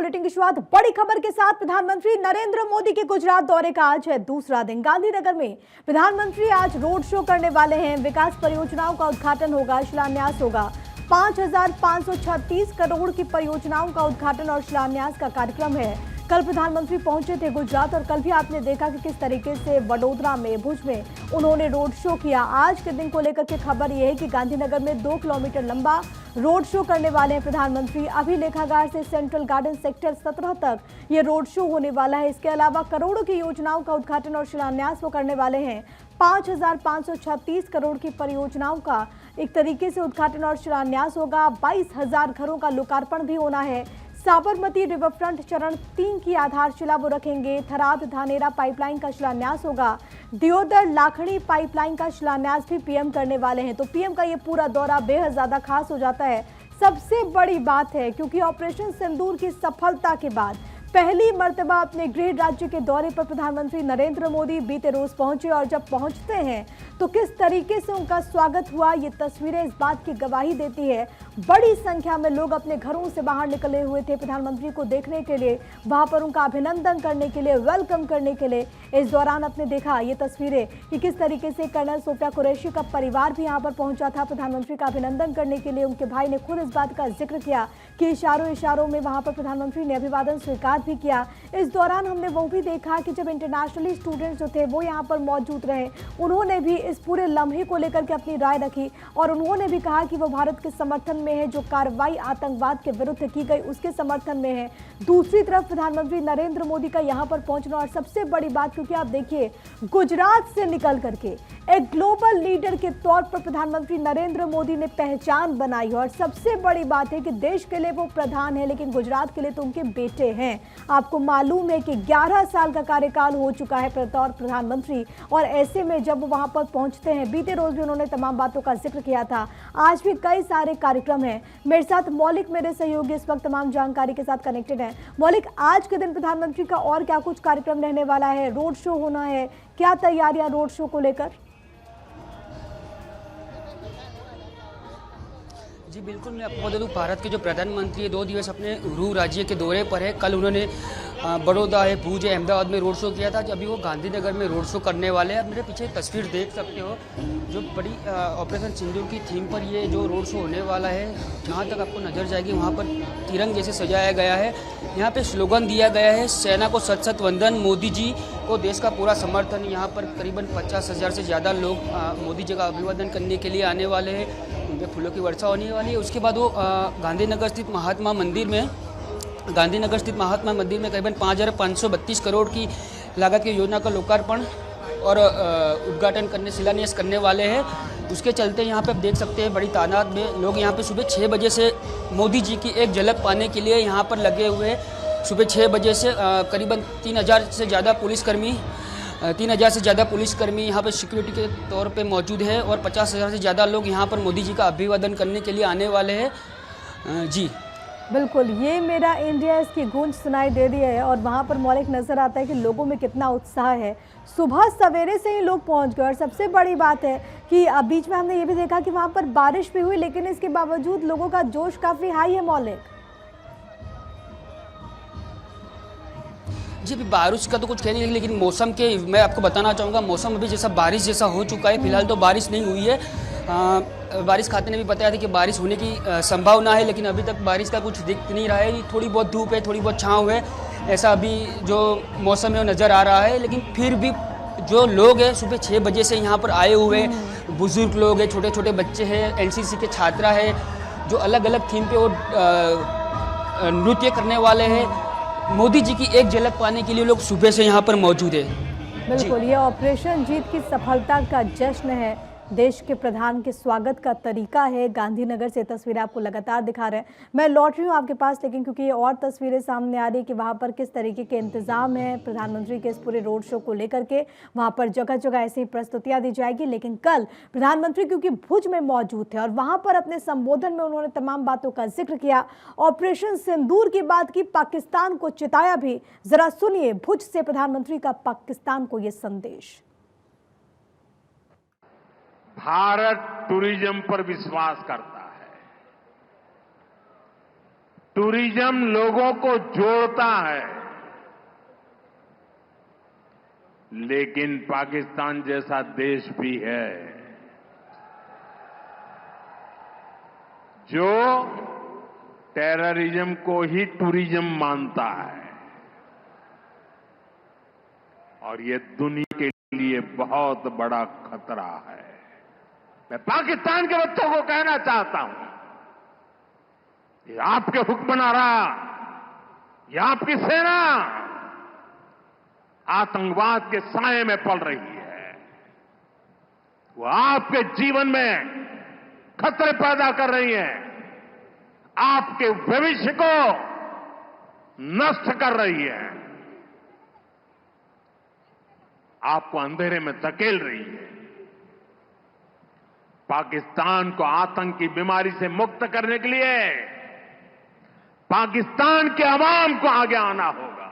Bulletin की शुरुआत बड़ी खबर के साथ। प्रधानमंत्री नरेंद्र मोदी के गुजरात दौरे का आज है दूसरा दिन। गांधीनगर में प्रधानमंत्री आज रोड शो करने वाले हैं। विकास परियोजनाओं का उद्घाटन होगा, शिलान्यास होगा। 5,536 करोड़ की परियोजनाओं का उद्घाटन और शिलान्यास का कार्यक्रम है। कल प्रधानमंत्री पहुंचे थे गुजरात और कल भी आपने देखा कि किस तरीके से वडोदरा में, भुज में उन्होंने रोड शो किया। आज के दिन को लेकर के खबर यह है कि गांधीनगर में 2 किलोमीटर लंबा रोड शो करने वाले हैं प्रधानमंत्री। अभी लेखागार से सेंट्रल गार्डन सेक्टर 17 तक ये रोड शो होने वाला है। इसके अलावा करोड़ों की योजनाओं का उद्घाटन और शिलान्यास वो करने वाले हैं। 5,536 करोड़ की परियोजनाओं का एक तरीके से उद्घाटन और शिलान्यास होगा। 22,000 घरों का लोकार्पण भी होना है। साबरमती रिवरफ्रंट चरण 3 की आधारशिला वो रखेंगे। थराद धानेरा पाइपलाइन का शिलान्यास होगा। दियोदर लाखड़ी पाइपलाइन का शिलान्यास भी पीएम करने वाले हैं। तो पीएम का ये पूरा दौरा बेहद ज्यादा खास हो जाता है। सबसे बड़ी बात है क्योंकि ऑपरेशन सिंदूर की सफलता के बाद पहली मर्तबा अपने गृह राज्य के दौरे पर प्रधानमंत्री नरेंद्र मोदी बीते रोज पहुंचे और जब पहुंचते हैं तो किस तरीके से उनका स्वागत हुआ, ये तस्वीरें इस बात की गवाही देती है। बड़ी संख्या में लोग अपने घरों से बाहर निकले हुए थे प्रधानमंत्री को देखने के लिए, वहां पर उनका अभिनंदन करने के लिए, वेलकम करने के लिए। इस दौरान आपने देखा ये तस्वीरें कि किस तरीके से कर्नल सोफिया कुरैशी का परिवार भी यहाँ पर पहुंचा था प्रधानमंत्री का अभिनंदन करने के लिए। उनके भाई ने खुद इस बात का जिक्र किया कि इशारों में वहां पर प्रधानमंत्री ने अभिवादन स्वीकार भी किया। इस दौरान हमने वो भी देखा कि जब इंटरनेशनली स्टूडेंट्स जो थे वो यहाँ पर मौजूद रहे, उन्होंने भी इस पूरे लम्हे को लेकर के अपनी राय रखी और उन्होंने भी कहा कि वो भारत के समर्थन में है, जो कार्रवाई आतंकवाद के विरुद्ध की गई उसके समर्थन में है। दूसरी तरफ प्रधानमंत्री नरेंद्र मोदी का यहाँ पर पहुंचना और सबसे बड़ी बात, क्योंकि आप देखिए गुजरात से निकल करके एक ग्लोबल लीडर के तौर पर प्रधानमंत्री नरेंद्र मोदी ने पहचान बनाई और सबसे बड़ी बात है कि देश के लिए वो प्रधान है लेकिन गुजरात के लिए तो उनके बेटे हैं। आपको मालूम है कि 11 साल का कार्यकाल हो चुका है बतौर प्रधानमंत्री और ऐसे में जब वो वहां पर पहुंचते हैं, बीते रोज भी उन्होंने तमाम बातों का जिक्र किया था, आज भी कई सारे कार्यक्रम हैं। मेरे साथ मौलिक मेरे सहयोगी इस वक्त तमाम जानकारी के साथ कनेक्टेड हैं। मौलिक, आज के दिन प्रधानमंत्री का और क्या कुछ कार्यक्रम रहने वाला है? रोड शो होना है, क्या तैयारियां रोड शो को लेकर? जी बिल्कुल, मैं आपको बता दूं, भारत के जो प्रधानमंत्री 2 दिवस अपने गृह राज्य के दौरे पर है। कल उन्होंने बड़ौदा है, भुज है, अहमदाबाद में रोड शो किया था। अभी वो गांधीनगर में रोड शो करने वाले हैं। मेरे पीछे तस्वीर देख सकते हो, जो बड़ी ऑपरेशन सिंदूर की थीम पर ये जो रोड शो होने वाला है, जहाँ तक आपको नजर जाएगी वहाँ पर तिरंगे से सजाया गया है। यहाँ पे स्लोगन दिया गया है, सेना को सत सत वंदन, मोदी जी को देश का पूरा समर्थन। यहाँ पर करीबन 50,000 से ज़्यादा लोग मोदी जी का अभिवादन करने के लिए आने वाले हैं। उनके फूलों की वर्षा होने वाली है। उसके बाद वो गांधीनगर स्थित महात्मा मंदिर में करीबन 5,532 करोड़ की लागत की योजना का लोकार्पण और उद्घाटन करने, शिलान्यास करने वाले हैं। उसके चलते यहाँ पे आप देख सकते हैं बड़ी तादाद में लोग यहाँ पे सुबह 6 बजे से मोदी जी की एक झलक पाने के लिए यहाँ पर लगे हुए हैं। सुबह 6 बजे से करीबन 3,000 से ज़्यादा पुलिसकर्मी यहाँ पर सिक्योरिटी के तौर पे मौजूद है और 50,000 से ज़्यादा लोग यहाँ पर मोदी जी का अभिवादन करने के लिए आने वाले हैं। जी बिल्कुल, ये मेरा इंडिया इसकी गूंज सुनाई दे रही है और वहाँ पर मौलिक नजर आता है कि लोगों में कितना उत्साह है। सुबह सवेरे से ही लोग पहुँच गए और सबसे बड़ी बात है कि बीच में हमने ये भी देखा कि वहाँ पर बारिश भी हुई, लेकिन इसके बावजूद लोगों का जोश काफ़ी हाई है। मौलिक जी, बारिश का तो कुछ कह नहीं, लेकिन मौसम के मैं आपको बताना चाहूँगा, मौसम अभी जैसा बारिश जैसा हो चुका है। फिलहाल तो बारिश नहीं हुई है। बारिश खाते ने भी बताया था कि बारिश होने की संभावना है, लेकिन अभी तक बारिश का कुछ दिख नहीं रहा है। थोड़ी बहुत धूप है, थोड़ी बहुत छाँव है, ऐसा अभी जो मौसम है वो नज़र आ रहा है। लेकिन फिर भी जो लोग हैं सुबह 6 बजे से यहाँ पर आए हुए हैं, बुजुर्ग लोग हैं, छोटे छोटे बच्चे हैं, एनसीसी के छात्रा है, जो अलग अलग थीम पे वो नृत्य करने वाले हैं। मोदी जी की एक झलक पाने के लिए लोग सुबह से यहाँ पर मौजूद है। बिल्कुल, ये ऑपरेशन जीत की सफलता का जश्न है, देश के प्रधान के स्वागत का तरीका है। गांधीनगर से तस्वीरें आपको लगातार दिखा रहे हैं। मैं लौट रही हूँ आपके पास, लेकिन क्योंकि ये और तस्वीरें सामने आ रही है कि वहाँ पर किस तरीके के इंतजाम है प्रधानमंत्री के इस पूरे रोड शो को लेकर के, वहाँ पर जगह जगह ऐसी ही प्रस्तुतियाँ दी जाएगी। लेकिन कल प्रधानमंत्री क्योंकि भुज में मौजूद थे और वहाँ पर अपने संबोधन में उन्होंने तमाम बातों का जिक्र किया, ऑपरेशन सिंदूर की बात की, पाकिस्तान को चिताया भी। जरा सुनिए भुज से प्रधानमंत्री का पाकिस्तान को ये संदेश। भारत टूरिज्म पर विश्वास करता है। टूरिज्म लोगों को जोड़ता है, लेकिन पाकिस्तान जैसा देश भी है जो टेररिज्म को ही टूरिज्म मानता है, और ये दुनिया के लिए बहुत बड़ा खतरा है। मैं पाकिस्तान के बच्चों को कहना चाहता हूं, ये आपके हुक्मनारा, ये आपकी सेना आतंकवाद के साए में पल रही है। वो आपके जीवन में खतरे पैदा कर रही है, आपके भविष्य को नष्ट कर रही है, आपको अंधेरे में धकेल रही है। पाकिस्तान को आतंक की बीमारी से मुक्त करने के लिए पाकिस्तान के अवाम को आगे आना होगा,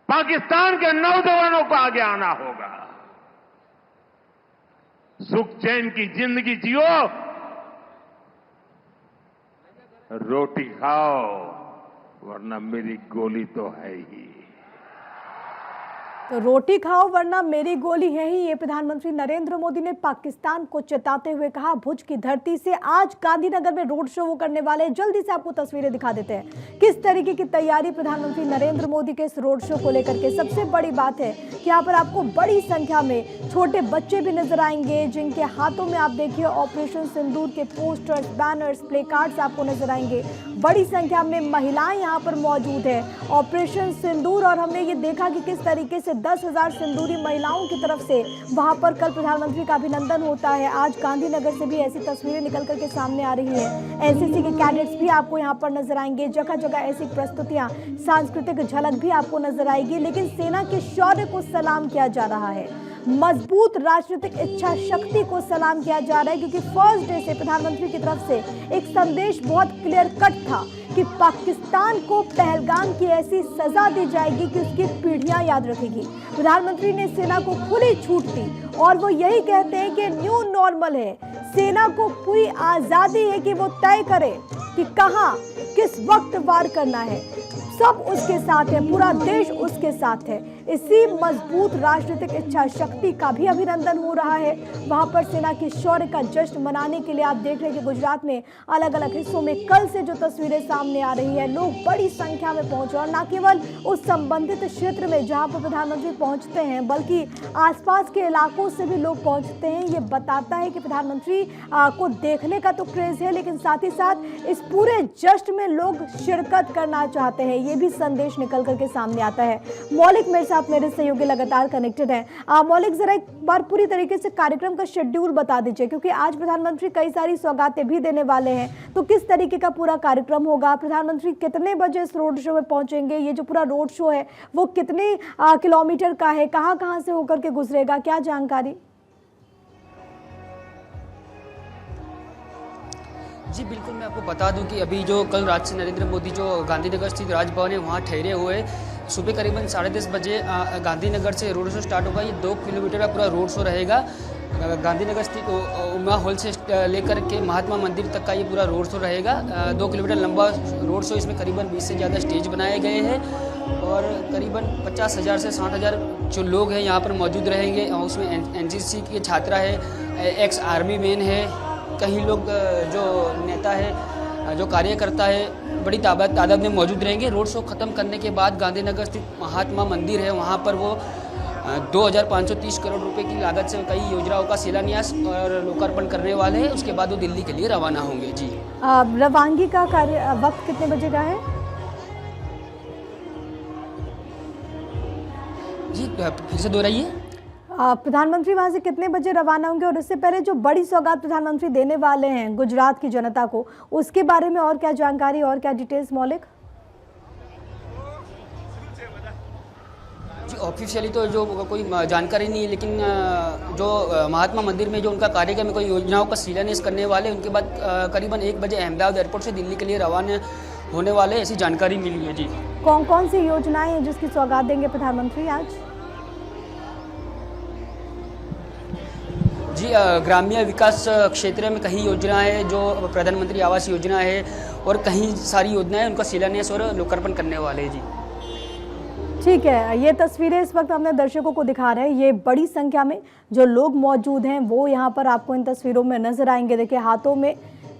पाकिस्तान के नौजवानों को आगे आना होगा। सुख चैन की जिंदगी जियो, रोटी खाओ, वरना मेरी गोली तो है ही। तो रोटी खाओ वरना मेरी गोली है ही, ये प्रधानमंत्री नरेंद्र मोदी ने पाकिस्तान को चेताते हुए कहा। भुज की धरती से आज गांधीनगर में रोड शो वो करने वाले हैं। जल्दी से आपको तस्वीरें दिखा देते हैं किस तरीके की तैयारी प्रधानमंत्री नरेंद्र मोदी के इस रोड शो को लेकर के। सबसे बड़ी बात है कि यहाँ पर आपको बड़ी संख्या में छोटे बच्चे भी नजर आएंगे, जिनके हाथों में आप देखिए ऑपरेशन सिंदूर के पोस्टर्स, बैनर्स, प्ले कार्ड्स आपको नजर आएंगे। बड़ी संख्या में महिलाएं यहाँ पर मौजूद है। ऑपरेशन सिंदूर, और हमने ये देखा कि किस तरीके से 10,000 सिंदूरी महिलाओं की तरफ से वहां पर कल प्रधानमंत्री का अभिनंदन होता है। आज गांधीनगर से भी ऐसी तस्वीरें निकल करके सामने आ रही है। एनसीसी के कैडेट्स भी आपको यहां पर नजर आएंगे। जगह जगह ऐसी प्रस्तुतियां, सांस्कृतिक झलक भी आपको नजर आएगी। लेकिन सेना के शौर्य को सलाम किया जा रहा है, मजबूत राजनीतिक इच्छा शक्ति को सलाम किया जा रहा है, क्योंकि फर्स्ट डे से प्रधानमंत्री की तरफ से एक संदेश बहुत क्लियर कट था कि पाकिस्तान को पहलगाम की ऐसी सजा दी जाएगी कि उसकी पीढ़ियां याद रखेगी। प्रधानमंत्री ने सेना को खुली छूट दी और वो यही कहते हैं कि न्यू नॉर्मल है। सेना को पूरी आजादी है कि वो तय करे कि कहां किस वक्त वार करना है। सब उसके साथ है, पूरा देश उसके साथ है। इसी मजबूत राजनीतिक इच्छा शक्ति का भी अभिनंदन हो रहा है। वहां पर सेना की शौर्य का जश्न मनाने के लिए आप देख रहे हैं कि गुजरात में अलग अलग हिस्सों में कल से जो तस्वीरें सामने आ रही है, लोग बड़ी संख्या में पहुंचे, और न केवल उस संबंधित क्षेत्र में जहां पर प्रधानमंत्री पहुंचते हैं, बल्कि आसपास के इलाकों से भी लोग पहुंचते हैं। ये बताता है कि प्रधानमंत्री को देखने का तो क्रेज है, लेकिन साथ ही साथ इस पूरे जश्न में लोग शिरकत करना चाहते हैं। ये भी संदेश निकल करके सामने आता है। मौलिक मेरे साथ मेरे सहयोगी लगातार कनेक्टेड हैं। मौलिक, जरा एक बार पूरी तरीके से कार्यक्रम का शेड्यूल बता दीजिए, क्योंकि आज प्रधानमंत्री कई सारी सौगातें भी देने वाले हैं। तो किस तरीके का पूरा कार्यक्रम होगा? प्रधानमंत्री कितने बजे इस रोड शो में पहुंचेंगे? ये जो पूरा रोड शो है वो कितने किलोमीटर का है? कहां कहां से होकर के गुजरेगा? क्या जानकारी? जी बिल्कुल, मैं आपको बता दूं कि अभी जो कल रात से नरेंद्र मोदी जो गांधीनगर स्थित राजभवन है वहाँ ठहरे हुए। सुबह करीबन 10:30 बजे गांधीनगर से रोड शो स्टार्ट होगा। ये 2 किलोमीटर का पूरा रोड शो रहेगा। गांधीनगर स्थित उमा हॉल से लेकर के महात्मा मंदिर तक का ये पूरा रोड शो रहेगा। 2 किलोमीटर लंबा रोड शो। इसमें करीबन 20 से ज़्यादा स्टेज बनाए गए हैं और करीबन 50,000 से 60,000 जो लोग हैं यहाँ पर मौजूद रहेंगे। और उसमें एनसीसी के छात्रा है, एक्स आर्मी मैन है, कहीं लोग जो नेता है, जो कार्यकर्ता है, बड़ी तादाद में मौजूद रहेंगे। रोड शो ख़त्म करने के बाद गांधीनगर स्थित महात्मा मंदिर है, वहाँ पर वो 2,530 करोड़ रुपए की लागत से कई योजनाओं का शिलान्यास और लोकार्पण करने वाले हैं। उसके बाद वो दिल्ली के लिए रवाना होंगे। जी, रवानगी का कार्य वक्त कितने बजे का है? जी फिर से दोहराइए। प्रधानमंत्री वहां से कितने बजे रवाना होंगे, और इससे पहले जो बड़ी सौगात प्रधानमंत्री देने वाले हैं गुजरात की जनता को, उसके बारे में और क्या जानकारी और क्या डिटेल्स? मौलिक जी, ऑफिशियली तो जो कोई जानकारी नहीं है, लेकिन जो महात्मा मंदिर में जो उनका कार्यक्रम है, कोई योजनाओं का शिलान्यास करने वाले, उनके बाद करीबन 1 बजे अहमदाबाद एयरपोर्ट से दिल्ली के लिए रवाना होने वाले, ऐसी जानकारी मिली है। जी, कौन कौन सी योजनाएं हैं जिसकी सौगात देंगे प्रधानमंत्री आज? जी, ग्रामीण विकास क्षेत्र में कई योजना है। जो प्रधानमंत्री आवास योजना है और कई सारी योजनाएं उनका शिलान्यास और लोकार्पण करने वाले हैं जी। ठीक है, ये तस्वीरें इस वक्त हमने दर्शकों को दिखा रहे हैं। ये बड़ी संख्या में जो लोग मौजूद हैं वो यहाँ पर आपको इन तस्वीरों में नजर आएंगे। देखिए, हाथों में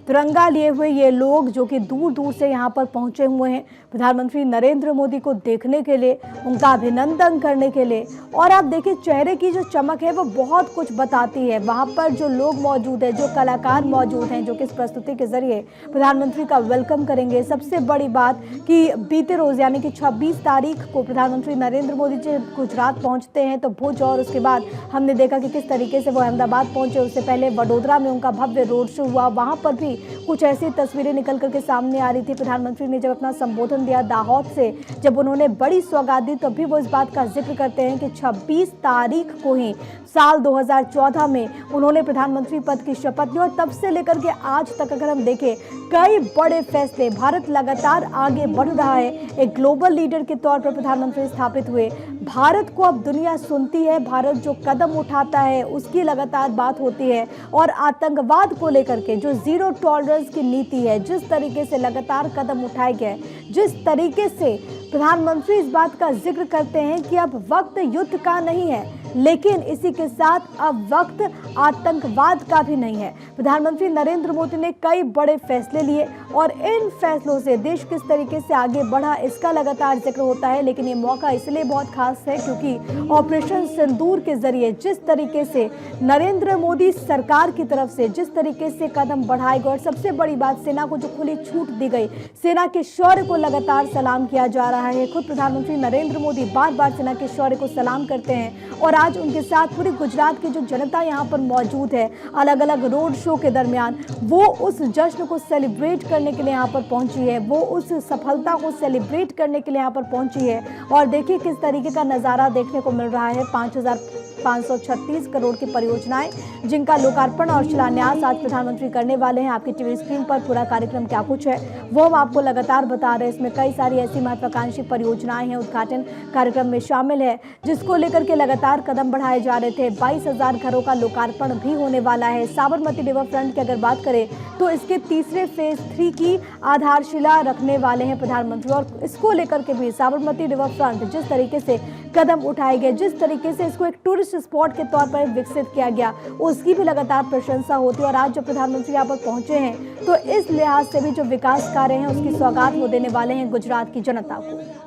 तिरंगा लिए हुए ये लोग जो कि दूर दूर से यहाँ पर पहुँचे हुए हैं प्रधानमंत्री नरेंद्र मोदी को देखने के लिए, उनका अभिनंदन करने के लिए। और आप देखिए, चेहरे की जो चमक है वो बहुत कुछ बताती है। वहाँ पर जो लोग मौजूद हैं, जो कलाकार मौजूद हैं, जो कि इस प्रस्तुति के जरिए प्रधानमंत्री का वेलकम करेंगे। सबसे बड़ी बात कि बीते रोज यानी कि 26 तारीख को प्रधानमंत्री नरेंद्र मोदी जी गुजरात पहुँचते हैं तो भुज, और उसके बाद हमने देखा कि किस तरीके से वो अहमदाबाद पहुँचे। उससे पहले वडोदरा में उनका भव्य रोड शो हुआ, वहाँ पर भी कुछ ऐसी तस्वीरें निकल करके सामने आ रही थी। प्रधानमंत्री ने जब अपना संबोधन दिया दाहोद से, जब उन्होंने बड़ी सौगात दी, तब भी वो इस बात का जिक्र करते हैं कि 26 तारीख को ही साल 2014 में उन्होंने प्रधानमंत्री पद की शपथ ली। और तब से लेकर के आज तक अगर हम देखें, कई बड़े फैसले, भारत लगातार आगे बढ़ रहा है। एक ग्लोबल लीडर के तौर पर प्रधानमंत्री स्थापित हुए। भारत को अब दुनिया सुनती है, भारत जो कदम उठाता है उसकी लगातार बात होती है। और आतंकवाद को लेकर के जो जीरो टॉलरेंस की नीति है, जिस तरीके से लगातार कदम उठाए गए, जिस तरीके से प्रधानमंत्री इस बात का जिक्र करते हैं कि अब वक्त युद्ध का नहीं है, लेकिन इसी के साथ अब वक्त आतंकवाद का भी नहीं है। प्रधानमंत्री नरेंद्र मोदी ने कई बड़े फैसले लिए और इन फैसलों से देश किस तरीके से आगे बढ़ा इसका लगातार जिक्र होता है। लेकिन ये मौका इसलिए बहुत खास है क्योंकि ऑपरेशन सिंदूर के जरिए जिस तरीके से नरेंद्र मोदी सरकार की तरफ से जिस तरीके से कदम बढ़ाए गए, और सबसे बड़ी बात, सेना को जो खुली छूट दी गई, सेना के शौर्य को लगातार सलाम किया जा रहा है। खुद प्रधानमंत्री नरेंद्र मोदी बार बार सेना के शौर्य को सलाम करते हैं। और आज उनके साथ पूरी गुजरात की जो जनता यहाँ पर मौजूद है, अलग अलग रोड शो के दरमियान, वो उस जश्न को सेलिब्रेट करने के लिए यहाँ पर पहुंची है, वो उस सफलता को सेलिब्रेट करने के लिए यहाँ पर पहुंची है। और देखिए किस तरीके का नज़ारा देखने को मिल रहा है। 5,536 करोड़ की परियोजनाएं जिनका लोकार्पण और शिलान्यास आज प्रधानमंत्री करने वाले हैं। आपकी टीवी स्क्रीन पर पूरा कार्यक्रम क्या कुछ है वो हम आपको लगातार बता रहे हैं। इसमें कई सारी ऐसी महत्वाकांक्षी परियोजनाएं हैं, उद्घाटन कार्यक्रम में शामिल है, जिसको लेकर के लगातार कदम बढ़ाए जा रहे थे। 22,000 घरों का लोकार्पण भी होने वाला है। साबरमती रिवर फ्रंट की अगर बात करें तो इसके तीसरे फेज 3 की आधारशिला रखने वाले हैं प्रधानमंत्री। और इसको लेकर के भी साबरमती रिवर फ्रंट जिस तरीके से कदम उठाए गए, जिस तरीके से इसको एक टूरिस्ट स्पॉट के तौर पर विकसित किया गया, उसकी भी लगातार प्रशंसा होती है। और आज जब प्रधानमंत्री यहाँ पर पहुंचे हैं तो इस लिहाज से भी जो विकास कार्य हैं उसकी सौगात वो देने वाले हैं गुजरात की जनता को।